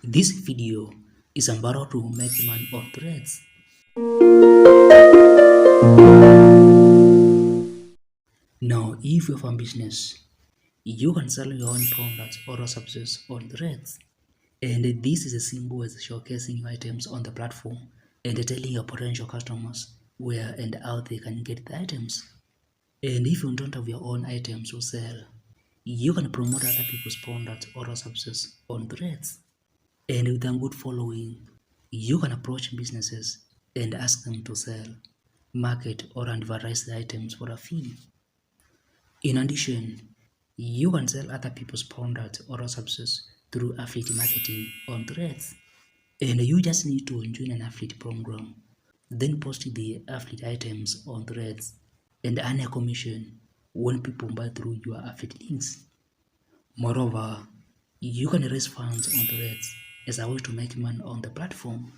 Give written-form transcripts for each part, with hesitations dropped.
This video is about to make money on threads. Now, if you have a business, you can sell your own products or services on threads. And this is a simple way of showcasing your items on the platform and telling your potential customers where and how they can get the items. And if you don't have your own items to sell, you can promote other people's products or services on threads. And with a good following, you can approach businesses and ask them to sell, market, or advertise the items for a fee. In addition, you can sell other people's products or services through affiliate marketing on threads. And you just need to join an affiliate program, then post the affiliate items on threads and earn a commission when people buy through your affiliate links. Moreover, you can raise funds on threads as a way to make money on the platform.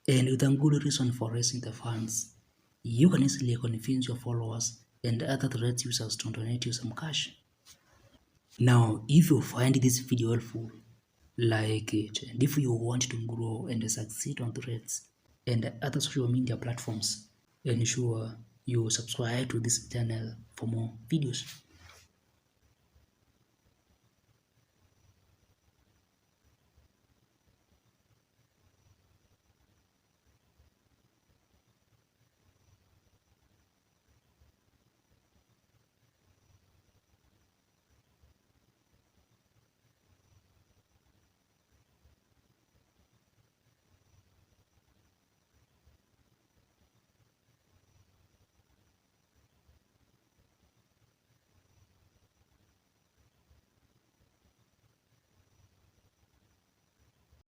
And with a good reason for raising the funds, you can easily convince your followers and other threads users to donate you some cash. Now, if you find this video helpful, like it, and if you want to grow and succeed on threads and other social media platforms, ensure you subscribe to this channel for more videos.